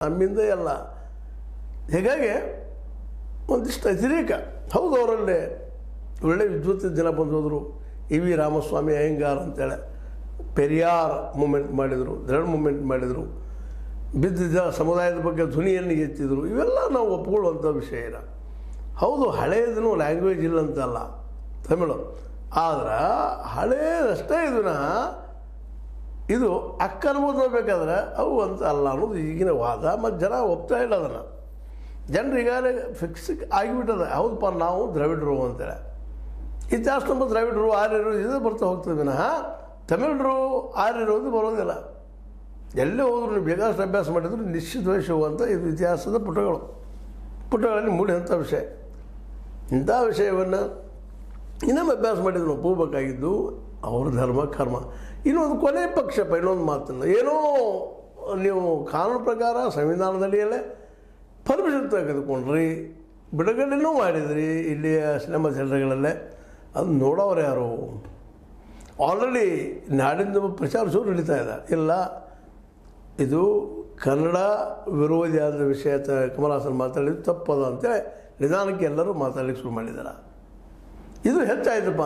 ನಮ್ಮಿಂದ ಎಲ್ಲ. ಹೀಗಾಗಿ ಒಂದಿಷ್ಟು ಅತಿರೇಕ. ಹೌದು, ಅವರಲ್ಲಿ ಒಳ್ಳೆ ವಿದ್ವತ್ ಜನ ಬಂದೋದ್ರು. ವಿ ರಾಮಸ್ವಾಮಿ ಅಯ್ಯಂಗಾರ್ ಅಂತೇಳಿ ಪೆರಿಯಾರ್ ಮೂಮೆಂಟ್ ಮಾಡಿದರು, ದೃಢ ಮೂಮೆಂಟ್ ಮಾಡಿದರು, ಬಿದ್ದಿದ್ದ ಸಮುದಾಯದ ಬಗ್ಗೆ ಧ್ವನಿಯನ್ನು ಎತ್ತಿದ್ರು. ಇವೆಲ್ಲ ನಾವು ಒಪ್ಕೊಳ್ಳುವಂಥ ವಿಷಯ ಇಲ್ಲ. ಹೌದು, ಹಳೆಯದನ್ನು ಲ್ಯಾಂಗ್ವೇಜ್ ಇಲ್ಲ ಅಂತಲ್ಲ ತಮಿಳು, ಆದ್ರೆ ಹಳೆಯದಷ್ಟೇ ಇದನ್ನ ಇದು ಅಕ್ಕನ್ಬೋದು ಬೇಕಾದ್ರೆ ಅವು ಅಂತ ಅಲ್ಲ ಅನ್ನೋದು ಈಗಿನ ವಾದ. ಮತ್ತು ಜನ ಒಪ್ತಾ ಇಲ್ಲ ಅದನ್ನು. ಜನರು ಈಗಾಗಲೇ ಫಿಕ್ಸ್ ಆಗಿಬಿಟ್ಟದ. ಹೌದಪ್ಪ, ನಾವು ದ್ರಾವಿಡರು ಅಂತೇಳಿ ಇತಿಹಾಸ ನಮ್ಮ ದ್ರಾವಿಡರು ಆರ್ಯರು ಇದು ಬರ್ತಾ ಹೋಗ್ತದೆ ವಿನಃ ತಮಿಳರು ಆರ್ಯರು ಅದು ಬರೋದಿಲ್ಲ. ಎಲ್ಲೇ ಹೋದ್ರು ನೀವು ಬೇಕಾದಷ್ಟು ಅಭ್ಯಾಸ ಮಾಡಿದ್ರು ನಿಶ್ಚಿತವಾಗಿ ಸಿಗುವಂಥ ಇದು ಇತಿಹಾಸದ ಪುಟಗಳಲ್ಲಿ ಮೂಡಿದಂಥ ವಿಷಯ. ಇಂಥ ವಿಷಯವನ್ನು ಇನ್ನೊಮ್ಮೆ ಅಭ್ಯಾಸ ಮಾಡಿದ್ರು ನಾವು ಒಪ್ಪಬೇಕಾಗಿದ್ದು ಅವ್ರ ಧರ್ಮ ಕರ್ಮ. ಇನ್ನೊಂದು ಕೊನೆ ಪಕ್ಷಪ ಇನ್ನೊಂದು ಮಾತನ್ನು ಏನೋ ನೀವು ಕಾನೂನು ಪ್ರಕಾರ ಸಂವಿಧಾನದಡಿಯಲ್ಲೇ ಪರ್ಮಿಷನ್ ತೆಗೆದುಕೊಂಡ್ರಿ, ಬಿಡುಗಡೆನೂ ಮಾಡಿದ್ರಿ ಇಲ್ಲಿಯ ಸಿನಿಮಾ ಥಿಯೇಟರ್ಗಳಲ್ಲೇ. ಅದು ನೋಡೋರು ಯಾರು? ಆಲ್ರೆಡಿ ನಾಡಿಂದ ಪ್ರಚಾರ ಶುರು ನಡೀತಾ ಇದೆ. ಇಲ್ಲ, ಇದು ಕನ್ನಡ ವಿರೋಧಿಯಾದ ವಿಷಯ ಕಮಲ್ ಹಾಸನ್ ಮಾತಾಡಿದ್ದು ತಪ್ಪದ ಅಂತೇಳಿ ನಿಧಾನಕ್ಕೆ ಎಲ್ಲರೂ ಮಾತಾಡಲಿಕ್ಕೆ ಶುರು ಮಾಡಿದ್ದಾರೆ. ಇದು ಹೆಚ್ಚಾಯ್ತಪ್ಪ